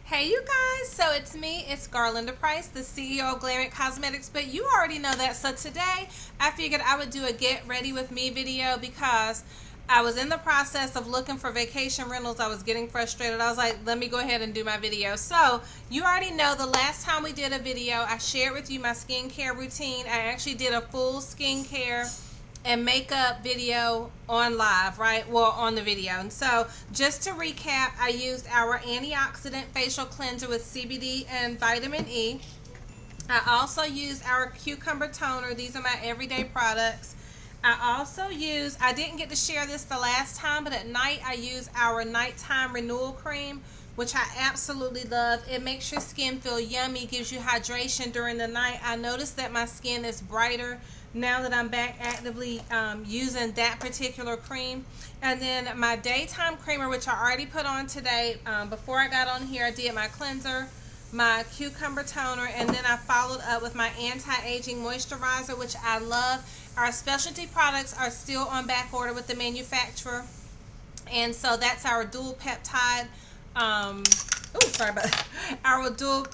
Hey you guys, so it's me, it's Garlinda Price, the CEO of Glam Cosmetics, but you already know that. So today I figured I would do a get ready with me video because I was in the process of looking for vacation rentals. I was getting frustrated. I was like, let me go ahead and do my video. So you already know the last time we did a video, I shared with you my skincare routine. I actually did a full skincare and makeup video on live, right? Well, on the video. And so just to recap, I used our antioxidant facial cleanser with CBD and vitamin E. I also used our cucumber toner. These are my everyday products. I also use, I didn't get to share this the last time, but at night I use our nighttime renewal cream, which I absolutely love. It makes your skin feel yummy, gives you hydration during the night. I noticed that my skin is brighter now that I'm back actively using that particular cream. And then my daytime creamer, which I already put on today. Before I got on here, I did my cleanser, my cucumber toner, and then I followed up with my anti-aging moisturizer, which I love. Our specialty products are still on back order with the manufacturer, and so that's our dual peptide sorry about that. Our duo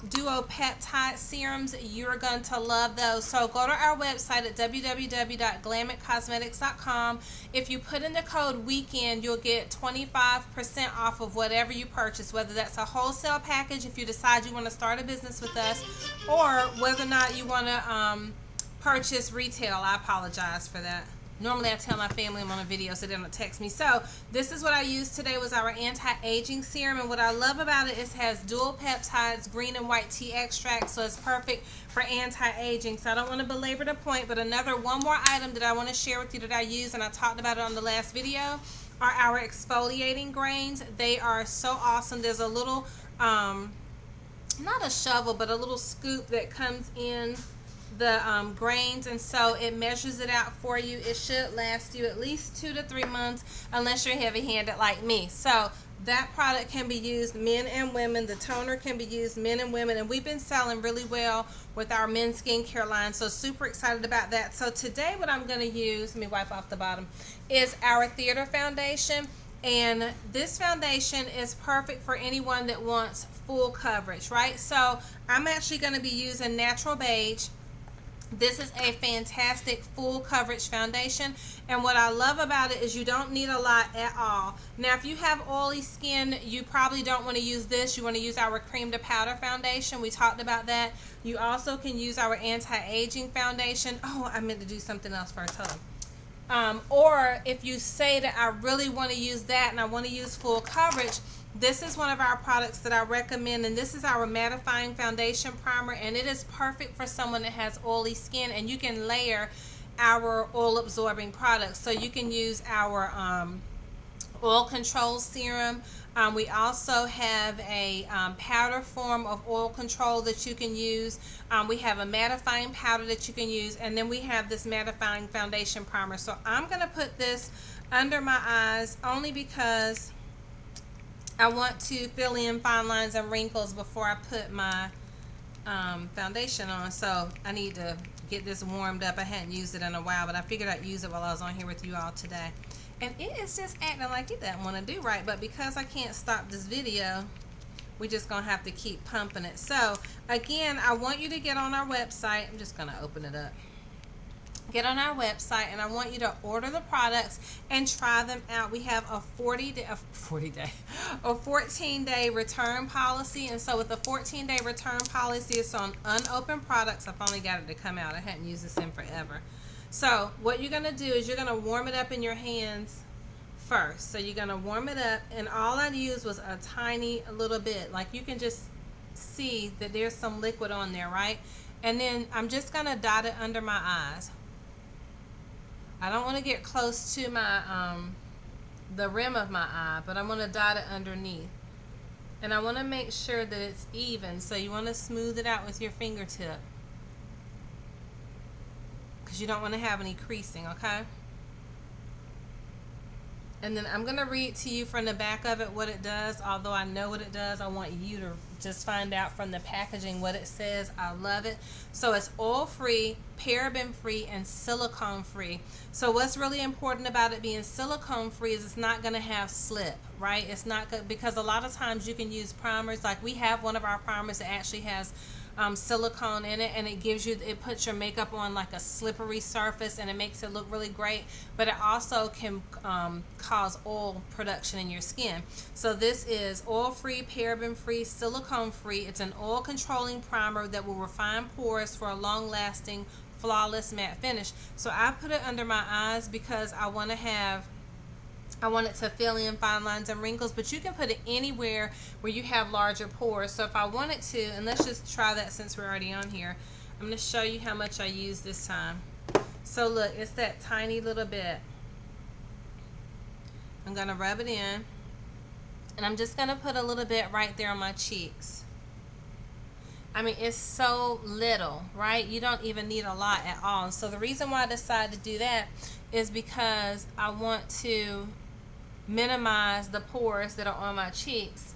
peptide serums. You're going to love those. So go to our website at www.glamcosmetics.com. If you put in the code weekend, you'll get 25% off of whatever you purchase, whether that's a wholesale package if you decide you want to start a business with us, or whether or not you want to purchase retail. I apologize for that. Normally I tell my family I'm on a video so they don't text me. So this is what I used today, was our anti-aging serum. And what I love about it is it has dual peptides, green and white tea extract. So it's perfect for anti-aging. So I don't want to belabor the point, but one more item that I want to share with you that I use, and I talked about it on the last video, are our exfoliating grains. They are so awesome. There's a little, not a shovel, but a little scoop that comes in the grains, and so it measures it out for you. It should last you at least 2 to 3 months unless you're heavy-handed like me. So that product can be used men and women. The toner can be used men and women, and we've been selling really well with our men's skincare line, so super excited about that. So today what I'm going to use, let me wipe off the bottom, is our theater foundation. And this foundation is perfect for anyone that wants full coverage, right? So I'm actually going to be using Natural Beige. This is a fantastic full coverage foundation, and what I love about it is you don't need a lot at all. Now if you have oily skin, you probably don't want to use this. You want to use our cream to powder foundation. We talked about that. You also can use our anti-aging foundation. Oh, I meant to do something else first. Hold on. Or if you say that I really want to use that and I want to use full coverage, this is one of our products that I recommend, and this is our mattifying foundation primer, and it is perfect for someone that has oily skin. And you can layer our oil absorbing products, so you can use our oil control serum. We also have a powder form of oil control that you can use. We have a mattifying powder that you can use, and then we have this mattifying foundation primer. So I'm going to put this under my eyes only because I want to fill in fine lines and wrinkles before I put my foundation on. So I need to get this warmed up. I hadn't used it in a while, but I figured I'd use it while I was on here with you all today. And it is just acting like it doesn't want to do right, but because I can't stop this video, we're just going to have to keep pumping it. So again, I want you to get on our website. I'm just going to open it up. Get on our website, and I want you to order the products and try them out. We have a 14-day return policy, and so with the 14-day return policy, it's on unopened products. I finally got it to come out. I hadn't used this in forever. So what you're going to do is you're going to warm it up in your hands first. So you're going to warm it up, and all I used was a tiny little bit. Like you can just see that there's some liquid on there, right? And then I'm just going to dot it under my eyes. I don't want to get close to my the rim of my eye, but I'm going to dot it underneath. And I want to make sure that it's even, so you want to smooth it out with your fingertip, because you don't want to have any creasing, okay? And then I'm going to read to you from the back of it what it does. Although I know what it does, I want you to just find out from the packaging what it says. I love it. So it's oil-free, paraben-free, and silicone-free. So what's really important about it being silicone-free is it's not going to have slip, right? It's not good, because a lot of times you can use primers. Like we have one of our primers that actually has silicone in it, and it puts your makeup on like a slippery surface, and it makes it look really great, but it also can cause oil production in your skin. So this is oil-free, paraben-free, silicone-free. It's an oil controlling primer that will refine pores for a long-lasting, flawless matte finish. So I put it under my eyes because I want it to fill in fine lines and wrinkles, but you can put it anywhere where you have larger pores. So if I wanted to, and let's just try that since we're already on here, I'm going to show you how much I use this time. So look, it's that tiny little bit. I'm going to rub it in, and I'm just going to put a little bit right there on my cheeks. I mean, it's so little, right? You don't even need a lot at all. So the reason why I decided to do that is because I want to minimize the pores that are on my cheeks,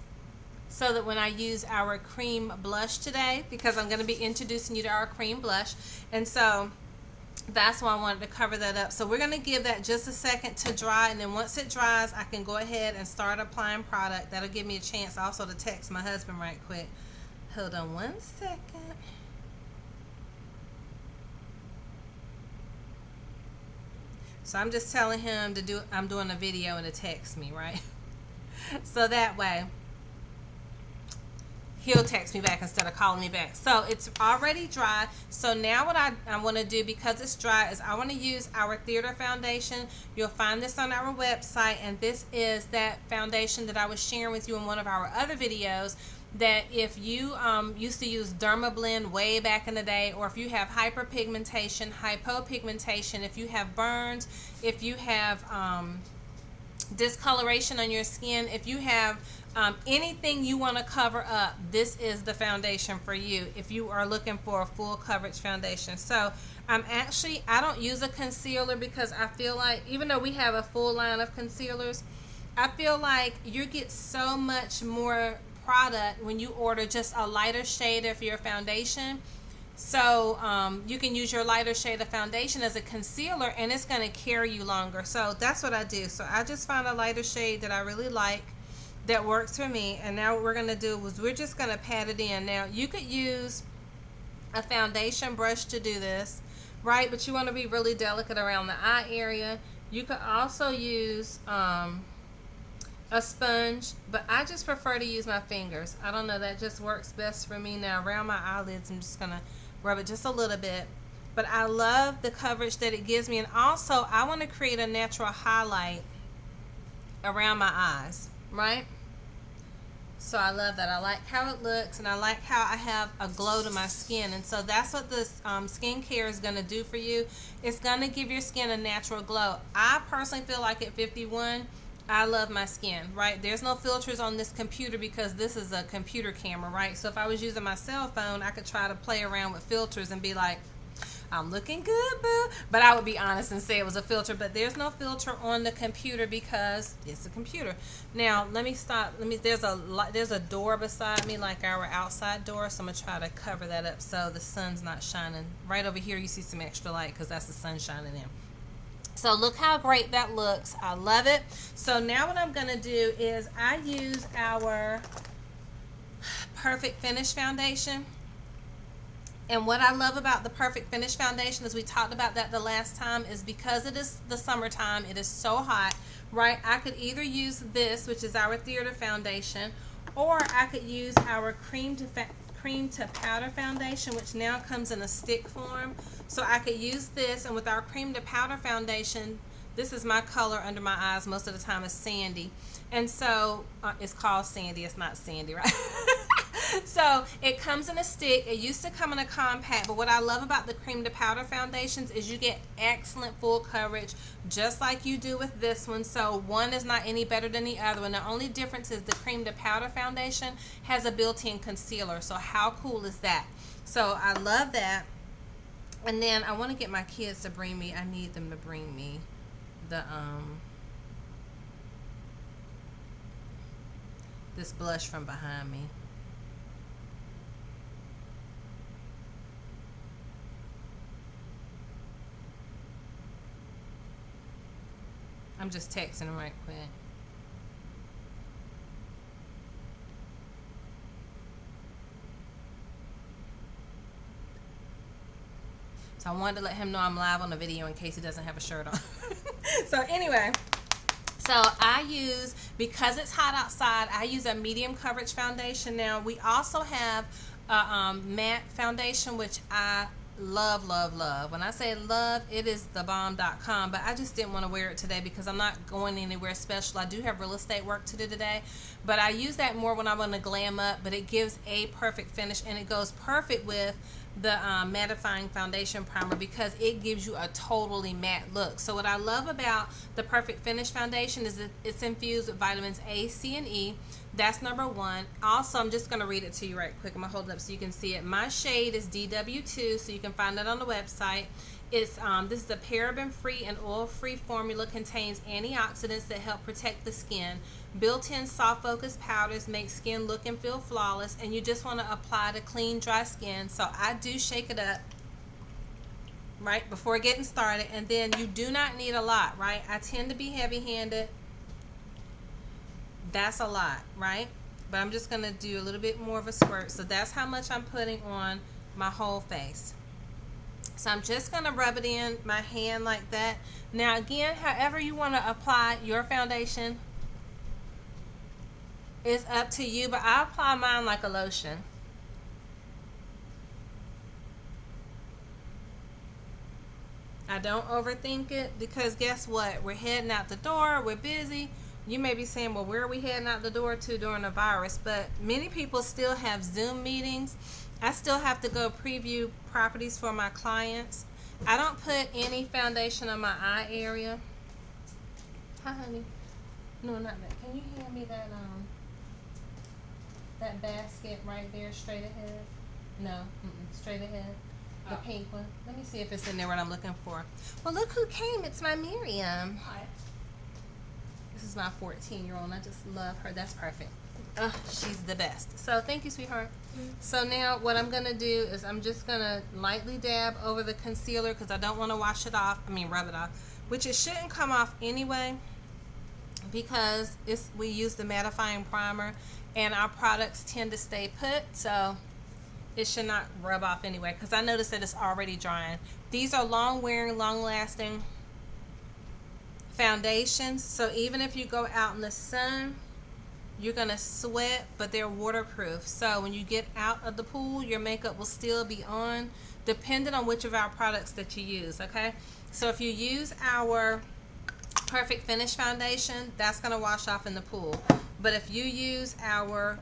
so that when I use our cream blush today, because I'm going to be introducing you to our cream blush, and so that's why I wanted to cover that up. So we're going to give that just a second to dry, and then once it dries, I can go ahead and start applying product. That'll give me a chance also to text my husband right quick. Hold on one second. So I'm just telling him I'm doing a video and to text me, right? So that way he'll text me back instead of calling me back. So it's already dry. So now what I want to do, because it's dry, is I want to use our Theater foundation. You'll find this on our website, and this is that foundation that I was sharing with you in one of our other videos, that if you used to use Dermablend way back in the day, or if you have hyperpigmentation, hypopigmentation, if you have burns, if you have discoloration on your skin, if you have anything you want to cover up, this is the foundation for you if you are looking for a full coverage foundation. So I don't use a concealer, because I feel like, even though we have a full line of concealers, I feel like you get so much more product when you order just a lighter shade of your foundation. So you can use your lighter shade of foundation as a concealer, and it's going to carry you longer. So that's what I do. So I just found a lighter shade that I really like, that works for me, and now what we're going to do is we're just going to pat it in. Now you could use a foundation brush to do this, right? But you want to be really delicate around the eye area. You could also use a sponge, but I just prefer to use my fingers. I don't know, that just works best for me. Now around my eyelids, I'm just gonna rub it just a little bit, but I love the coverage that it gives me. And also I want to create a natural highlight around my eyes, right? So I love that. I like how it looks, and I like how I have a glow to my skin. And so that's what this skincare is going to do for you. It's going to give your skin a natural glow. I personally feel like at 51, I love my skin, right? There's no filters on this computer because this is a computer camera, right? So if I was using my cell phone, I could try to play around with filters and be like, I'm looking good, boo. But I would be honest and say it was a filter. But there's no filter on the computer because it's a computer. Now, let me stop. There's a door beside me, like our outside door. So I'm going to try to cover that up so the sun's not shining. Right over here, you see some extra light because that's the sun shining in. So look how great that looks. I love it. So now what I'm going to do is I use our Perfect Finish foundation. And what I love about the Perfect Finish foundation, as we talked about that the last time, is because it is the summertime, it is so hot, right? I could either use this, which is our Theater foundation, or I could use our cream to powder foundation, which now comes in a stick form. So I could use this, and with our cream to powder foundation, this is my color under my eyes most of the time, is Sandy. And so it's called Sandy, it's not Sandy, right? So it comes in a stick. It used to come in a compact, but what I love about the cream to powder foundations is you get excellent full coverage, just like you do with this one. So one is not any better than the other one. The only difference is the cream to powder foundation has a built-in concealer. So how cool is that? So I love that. And then I want to get my kids to bring me, I need them to bring me the this blush from behind me. I'm just texting him right quick. So I wanted to let him know I'm live on the video in case he doesn't have a shirt on. So anyway, so I use, because it's hot outside, I use a medium coverage foundation. Now we also have a matte foundation, which I love, love, love. When I say love, it is thebomb.com, but I just didn't want to wear it today because I'm not going anywhere special. I do have real estate work to do today, but I use that more when I want to glam up, but it gives a perfect finish, and it goes perfect with the mattifying foundation primer because it gives you a totally matte look. So what I love about the Perfect Finish foundation is that it's infused with vitamins A, C, and E. That's number one. Also, I'm just going to read it to you right quick. I'm going to hold it up so you can see it. My shade is DW2, so you can find that on the website. It's this is a paraben-free and oil-free formula, contains antioxidants that help protect the skin. Built-in soft focus powders make skin look and feel flawless, and you just want to apply to clean, dry skin. So I do shake it up right before getting started, and then you do not need a lot, right? I tend to be heavy-handed. That's a lot, right? But I'm just going to do a little bit more of a squirt. So that's how much I'm putting on my whole face. So I'm just going to rub it in my hand like that. Now again, however you want to apply your foundation is up to you, but I apply mine like a lotion. I don't overthink it because guess what? We're heading out the door. We're busy. You may be saying, well, where are we heading out the door to during the virus? But many people still have Zoom meetings. I still have to go preview properties for my clients. I don't put any foundation on my eye area. Hi, honey. No, not that. Can you hand me that that basket right there, straight ahead? No, straight ahead. The pink one. Let me see if it's in there what I'm looking for. Well, look who came. It's my Miriam. Hi. This is my 14-year-old, and I just love her. That's perfect. Oh, she's the best. So thank you, sweetheart. So now what I'm going to do is I'm just going to lightly dab over the concealer because I don't want to wash it off. I mean, rub it off, which it shouldn't come off anyway because we use the mattifying primer, and our products tend to stay put, so it should not rub off anyway because I noticed that it's already drying. These are long-wearing, long-lasting foundations, so even if you go out in the sun, you're gonna sweat, but they're waterproof, so when you get out of the pool, your makeup will still be on, depending on which of our products that you use. Okay, so if you use our Perfect Finish foundation, that's gonna wash off in the pool, but if you use our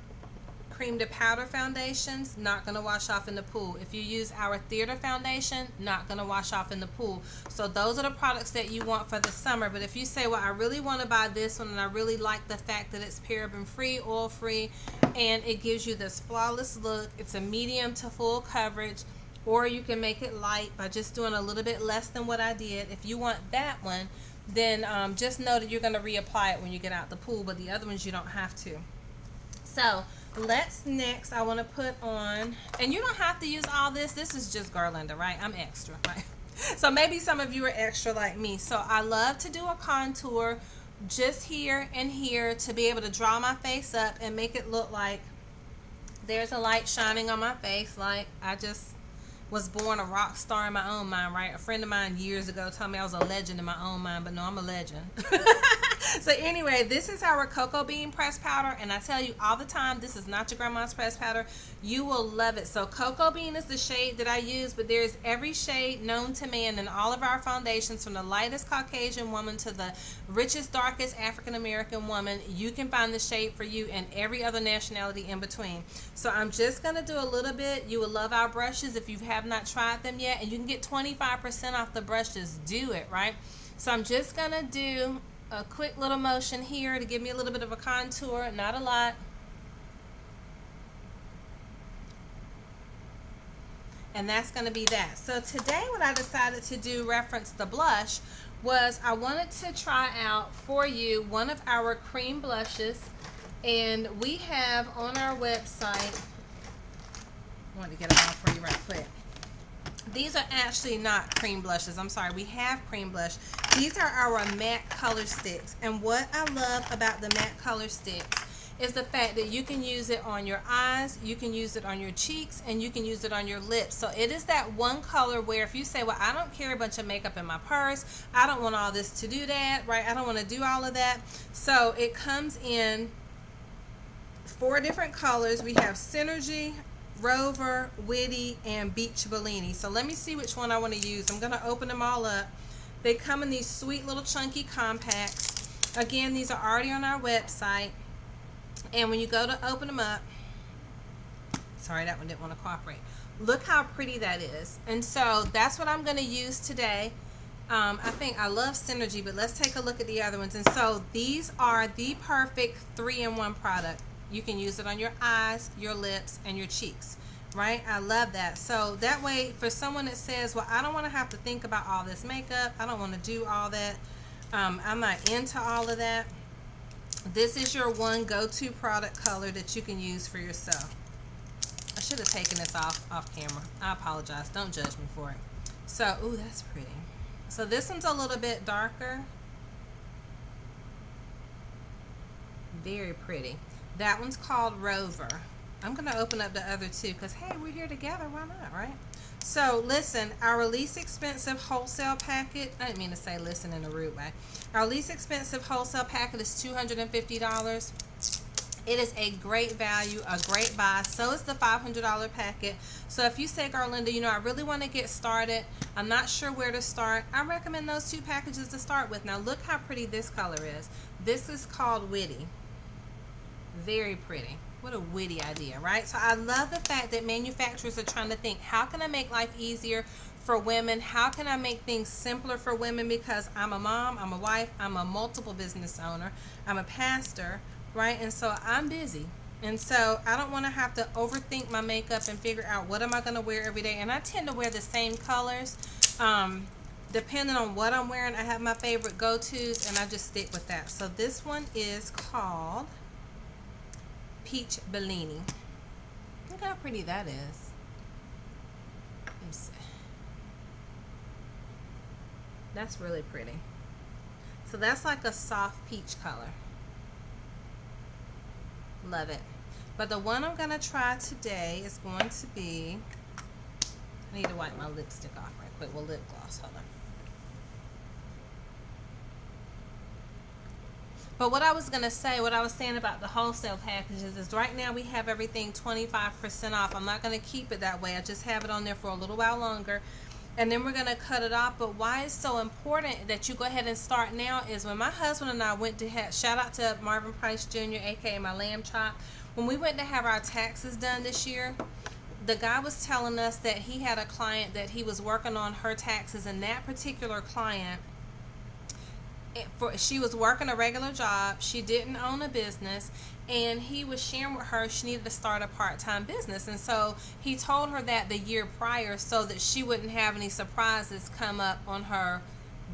cream to powder foundations, not going to wash off in the pool. If you use our theater foundation, not going to wash off in the pool. So those are the products that you want for the summer. But if you say, well, I really want to buy this one and I really like the fact that it's paraben free, oil free, and it gives you this flawless look, it's a medium to full coverage, or you can make it light by just doing a little bit less than what I did. If you want that one, then just know that you're going to reapply it when you get out the pool, but the other ones you don't have to. So next I want to put on, and you don't have to use all this. This is just Garlinda, right? I'm extra, right? So maybe some of you are extra like me. So I love to do a contour just here and here to be able to draw my face up and make it look like there's a light shining on my face, like I just was born a rock star in my own mind, right? A friend of mine years ago told me I was a legend in my own mind, but no, I'm a legend. So anyway, this is our cocoa bean pressed powder, and I tell you all the time, this is not your grandma's pressed powder. You will love it. So cocoa bean is the shade that I use, but there's every shade known to man in all of our foundations, from the lightest Caucasian woman to the richest, darkest African American woman. You can find the shade for you and every other nationality in between. So I'm just going to do a little bit. You will love our brushes if you have not tried them yet, and you can get 25% off the brushes. Do it, right? So I'm just going to do a quick little motion here to give me a little bit of a contour, not a lot. And that's going to be that. So today what I decided to do, reference the blush, was I wanted to try out for you one of our cream blushes. And we have on our website, I want to get them off for you right quick. These are actually not cream blushes. I'm sorry, we have cream blush. These are our matte color sticks. And what I love about the matte color sticks is the fact that you can use it on your eyes, you can use it on your cheeks, and you can use it on your lips. So it is that one color where if you say, well, I don't carry a bunch of makeup in my purse, I don't want all this to do that, right? I don't want to do all of that. So it comes in 4 different colors. We have Synergy, Rover, Witty, and Beach Bellini. So let me see which one I want to use. I'm going to open them all up. They come in these sweet little chunky compacts. Again, these are already on our website. And when you go to open them up, sorry, that one didn't want to cooperate. Look how pretty that is. And so that's what I'm going to use today. I think I love Synergy, but let's take a look at the other ones. And so these are the perfect 3-in-1 product. You can use it on your eyes, your lips, and your cheeks, right? I love that. So that way, for someone that says, well, I don't want to have to think about all this makeup, I don't want to do all that, I'm not into all of that, this is your one go-to product color that you can use for yourself. I should have taken this off camera. I apologize. Don't judge me for it. So, ooh, that's pretty. So this one's a little bit darker. Very pretty. That one's called Rover. I'm going to open up the other two because, hey, we're here together. Why not, right? So, listen, our least expensive wholesale packet, I didn't mean to say listen in a rude way. Our least expensive wholesale packet is $250. It is a great value, a great buy. So is the $500 packet. So if you say, Garlinda, you know, I really want to get started, I'm not sure where to start, I recommend those 2 packages to start with. Now, look how pretty this color is. This is called Witty. Very pretty. What a witty idea, right? So I love the fact that manufacturers are trying to think, how can I make life easier for women? How can I make things simpler for women? Because I'm a mom, I'm a wife, I'm a multiple business owner, I'm a pastor, right? And so I'm busy. And so I don't want to have to overthink my makeup and figure out what am I going to wear every day. And I tend to wear the same colors. Depending on what I'm wearing, I have my favorite go-tos and I just stick with that. So this one is called Peach Bellini. Look how pretty that is. Let me see. That's really pretty. So that's like a soft peach color. Love it. But the one I'm going to try today is going to be, I need to wipe my lipstick off right quick. Well, lip gloss. Hold on. But what I was going to say, what I was saying about the wholesale packages is right now we have everything 25% off. I'm not going to keep it that way. I just have it on there for a little while longer. And then we're going to cut it off. But why it's so important that you go ahead and start now is when my husband and I went to have, shout out to Marvin Price Jr., aka my lamb chop. When we went to have our taxes done this year, the guy was telling us that he had a client that he was working on her taxes, and that particular client, she was working a regular job, she didn't own a business, and he was sharing with her she needed to start a part-time business. And so he told her that the year prior so that she wouldn't have any surprises come up on her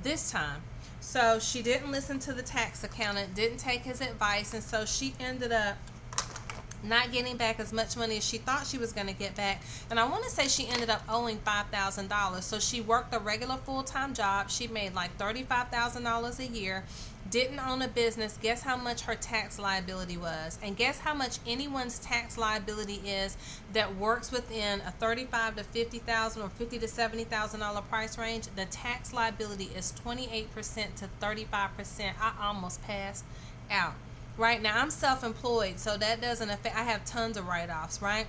this time. So she didn't listen to the tax accountant, didn't take his advice, and so she ended up not getting back as much money as she thought she was going to get back. And I want to say she ended up owing $5,000. So she worked a regular full-time job. She made like $35,000 a year. Didn't own a business. Guess how much her tax liability was? And guess how much anyone's tax liability is that works within a $35,000 to $50,000 or $50,000 to $70,000 price range? The tax liability is 28% to 35%. I almost passed out. Right now, I'm self-employed, so that doesn't affect. I have tons of write-offs, right?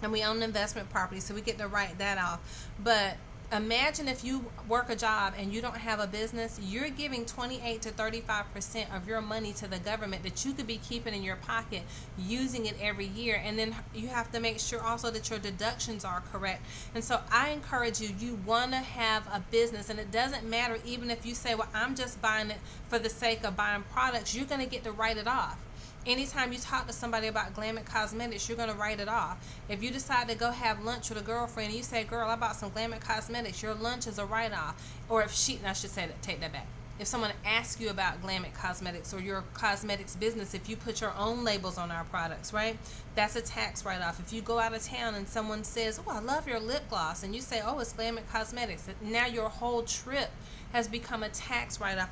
And we own investment property, so we get to write that off. But imagine if you work a job and you don't have a business, you're giving 28 to 35% of your money to the government that you could be keeping in your pocket, using it every year. And then you have to make sure also that your deductions are correct. And so I encourage you, you want to have a business, and it doesn't matter even if you say, well, I'm just buying it for the sake of buying products, you're going to get to write it off. Anytime you talk to somebody about Glam Cosmetics, you're going to write it off. If you decide to go have lunch with a girlfriend and you say, girl, I bought some Glam Cosmetics, your lunch is a write-off. Or if she, I should say that, take that back. if someone asks you about Glam Cosmetics or your cosmetics business, if you put your own labels on our products, right? That's a tax write-off. If you go out of town and someone says, oh, I love your lip gloss, and you say, oh, it's Glam Cosmetics, now your whole trip has become a tax write-off.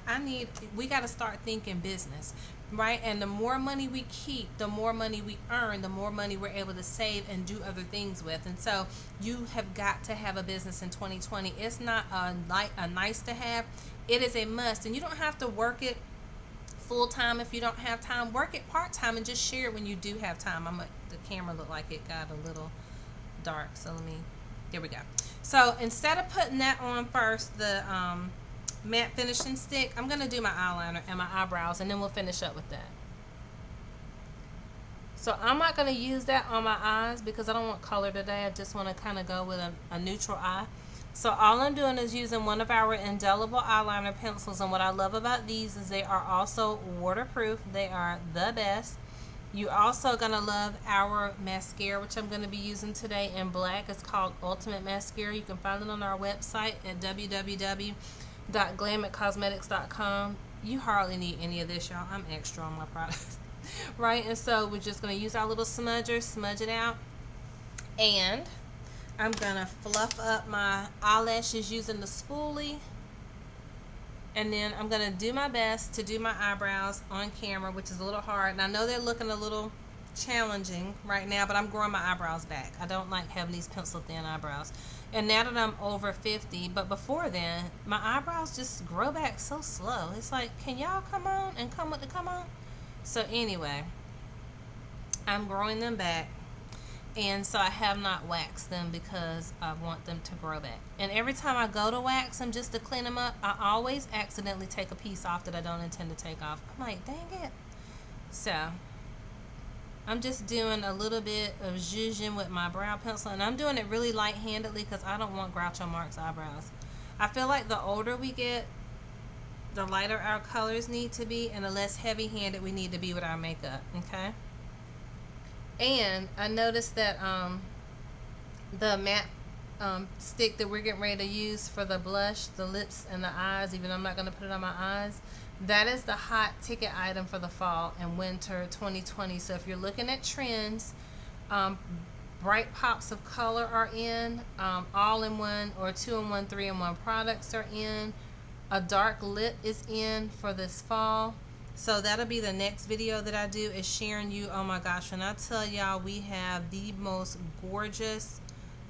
We got to start thinking business, right? And the more money we keep, the more money we earn, the more money we're able to save and do other things with. And so you have got to have a business in 2020. It's not a nice to have. It is a must. And you don't have to work it full time if you don't have time. Work it part time and just share it when you do have time. The camera looked like it got a little dark, so there we go. So instead of putting that on first, the matte finishing stick, I'm going to do my eyeliner and my eyebrows, and then we'll finish up with that. So I'm not going to use that on my eyes because I don't want color today. I just want to kind of go with a neutral eye. So all I'm doing is using one of our indelible eyeliner pencils, and what I love about these is they are also waterproof. They are the best. You're also going to love our mascara, which I'm going to be using today in black. It's called Ultimate Mascara. You can find it on our website at www.glamatcosmetics.com. You hardly need any of this, y'all. I'm extra on my products. Right? And so we're just going to use our little smudger, smudge it out. And I'm going to fluff up my eyelashes using the spoolie. And then I'm going to do my best to do my eyebrows on camera, which is a little hard. And I know they're looking a little challenging right now, but I'm growing my eyebrows back. I don't like having these pencil thin eyebrows. And now that I'm over 50, but before then, my eyebrows just grow back so slow. It's like, can y'all come on and come with the come on? So anyway, I'm growing them back. And so I have not waxed them because I want them to grow back. And every time I go to wax them just to clean them up, I always accidentally take a piece off that I don't intend to take off. I'm like, dang it. So I'm just doing a little bit of zhuzhing with my brow pencil. And I'm doing it really light-handedly because I don't want Groucho Marx eyebrows. I feel like the older we get, the lighter our colors need to be and the less heavy-handed we need to be with our makeup, okay? And I noticed that the matte stick that we're getting ready to use for the blush, the lips, and the eyes, even though I'm not going to put it on my eyes, that is the hot ticket item for the fall and winter 2020. So if you're looking at trends, bright pops of color are in, all-in-one or 2-in-1, 3-in-1 products are in. A dark lip is in for this fall. So that'll be the next video that I do, is sharing you. Oh my gosh, when I tell y'all, we have the most gorgeous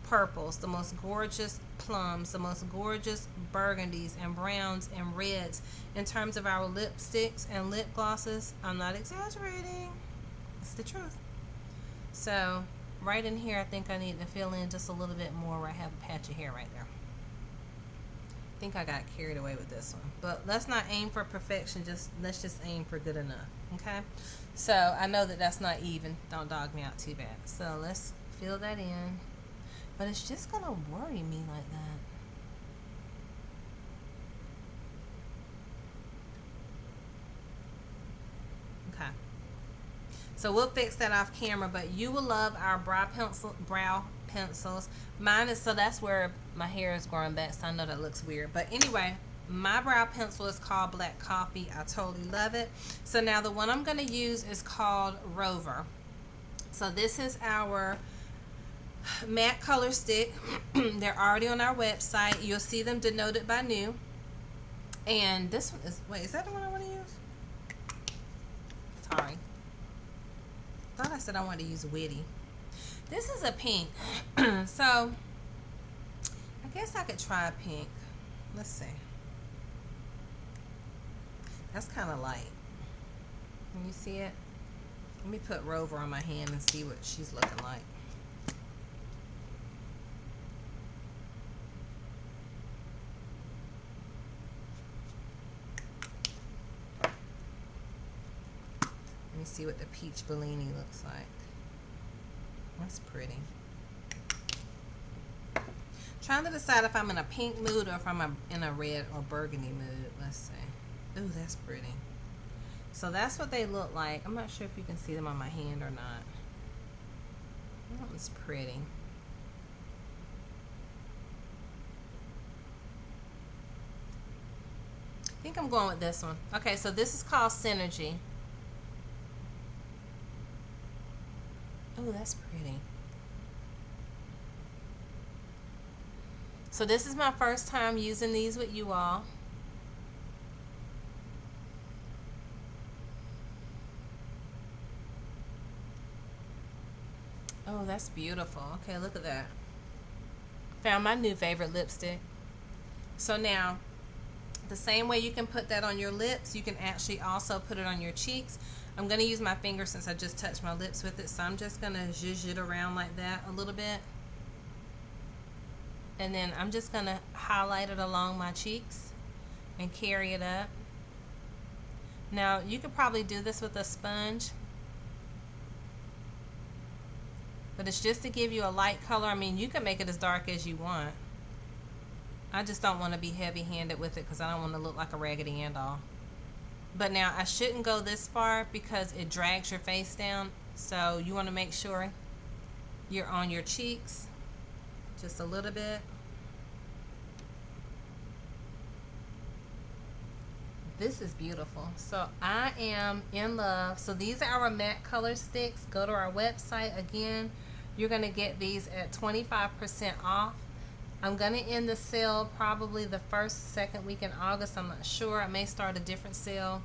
purples, the most gorgeous plums, the most gorgeous burgundies and browns and reds in terms of our lipsticks and lip glosses. I'm not exaggerating. It's the truth. So right in here, I think I need to fill in just a little bit more where I have a patch of hair right there. I think I got carried away with this one, but let's not aim for perfection. Let's just aim for good enough. Okay, so I know that that's not even. Don't dog me out too bad. So let's fill that in, but it's just gonna worry me like that. Okay, so we'll fix that off camera, but you will love our brow pencils. Mine is, so that's where my hair is growing back, so I know that looks weird, but anyway, my brow pencil is called Black Coffee. I totally love it. So now the one I'm going to use is called Rover. So this is our matte color stick. They're already on our website. You'll see them denoted by new. And this one is, wait, is that the one I want to use? Sorry, thought I said I wanted to use Witty. This is a pink. So I guess I could try a pink. Let's see. That's kind of light. Can you see it? Let me put Rover on my hand and see what she's looking like. Let me see what the peach Bellini looks like. That's pretty. Trying to decide if I'm in a pink mood or if I'm in a red or burgundy mood. Let's see. Ooh, that's pretty. So that's what they look like. I'm not sure if you can see them on my hand or not. That one's pretty. I think I'm going with this one. Okay, so this is called Synergy. Oh, that's pretty. So this is my first time using these with you all. Oh, that's beautiful. Okay, look at that. Found my new favorite lipstick. So now, the same way you can put that on your lips, you can actually also put it on your cheeks. I'm going to use my finger since I just touched my lips with it, so I'm just going to zhuzh it around like that a little bit. And then I'm just going to highlight it along my cheeks and carry it up. Now, you could probably do this with a sponge, but it's just to give you a light color. I mean, you can make it as dark as you want. I just don't want to be heavy-handed with it because I don't want to look like a Raggedy Ann doll. But now, I shouldn't go this far because it drags your face down. So you want to make sure you're on your cheeks just a little bit. This is beautiful. So I am in love. So these are our matte color sticks. Go to our website. Again, you're going to get these at 25% off. I'm going to end the sale probably the first, second week in August. I'm not sure. I may start a different sale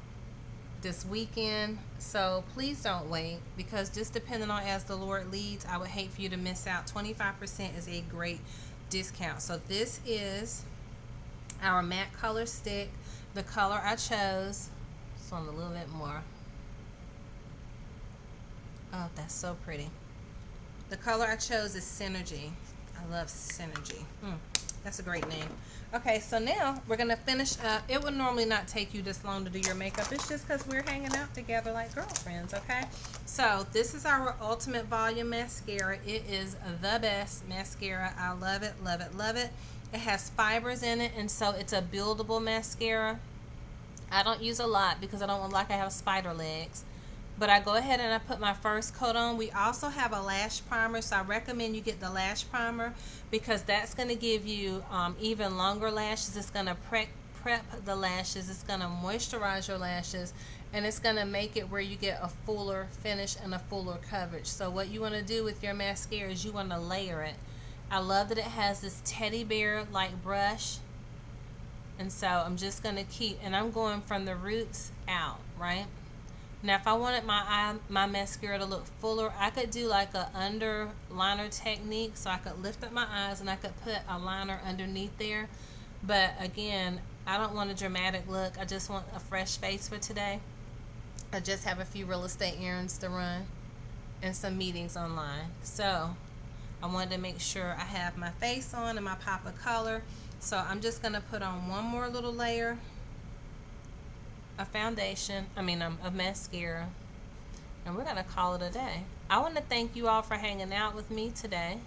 this weekend. So please don't wait, because just depending on as the Lord leads, I would hate for you to miss out. 25% is a great discount. So this is our matte color stick. The color I chose, so I'm a little bit more. Oh, that's so pretty. The color I chose is Synergy. I love Synergy. That's a great name. Okay, so now we're going to finish up. It would normally not take you this long to do your makeup. It's just because we're hanging out together like girlfriends, okay? So this is our Ultimate Volume Mascara. It is the best mascara. I love it, love it, love it. It has fibers in it, and so it's a buildable mascara. I don't use a lot because I don't want like I have spider legs. But I go ahead and I put my first coat on. We also have a lash primer, so I recommend you get the lash primer because that's going to give you even longer lashes. It's going to prep the lashes. It's going to moisturize your lashes, and it's going to make it where you get a fuller finish and a fuller coverage. So what you want to do with your mascara is you want to layer it. I love that it has this teddy bear like brush, and so I'm just going to keep, and I'm going from the roots out, right? Now if I wanted my mascara to look fuller, I could do like a underliner technique, so I could lift up my eyes and I could put a liner underneath there. But again, I don't want a dramatic look. I just want a fresh face for today. I just have a few real estate errands to run and some meetings online. So I wanted to make sure I have my face on and my pop of color. So I'm just going to put on one more little layer of foundation, of mascara, and we're going to call it a day. I want to thank you all for hanging out with me today.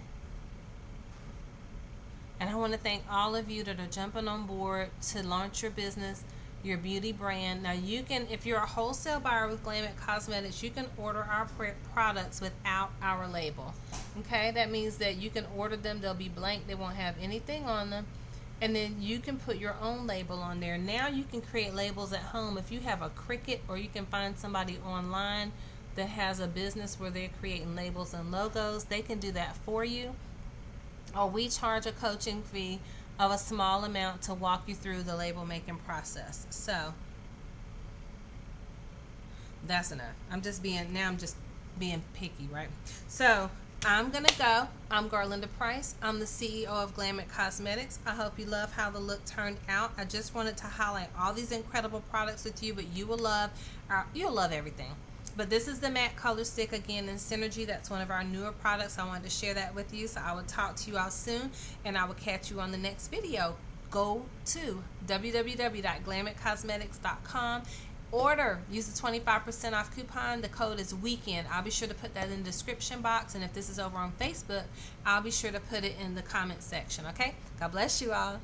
And I want to thank all of you that are jumping on board to launch your business, your beauty brand. Now you can, if you're a wholesale buyer with Glam Cosmetics, you can order our products without our label. Okay, that means that you can order them, they'll be blank, they won't have anything on them. And then you can put your own label on there. Now you can create labels at home. If you have a Cricut, or you can find somebody online that has a business where they're creating labels and logos, they can do that for you. Or we charge a coaching fee of a small amount to walk you through the label making process. So that's enough. I'm just being picky, right? So I'm gonna go. I'm Garlinda Price. I'm the CEO of Glam Cosmetics. I hope you love how the look turned out. I just wanted to highlight all these incredible products with you, but you'll love everything. But this is the matte color stick again in Synergy. That's one of our newer products. I wanted to share that with you. So I will talk to you all soon, and I will catch you on the next video. Go to www.glamitcosmetics.com. Order, use the 25% off coupon. The code is weekend. I'll be sure to put that in the description box, and if this is over on Facebook, I'll be sure to put it in the comment section. Okay, God bless you all.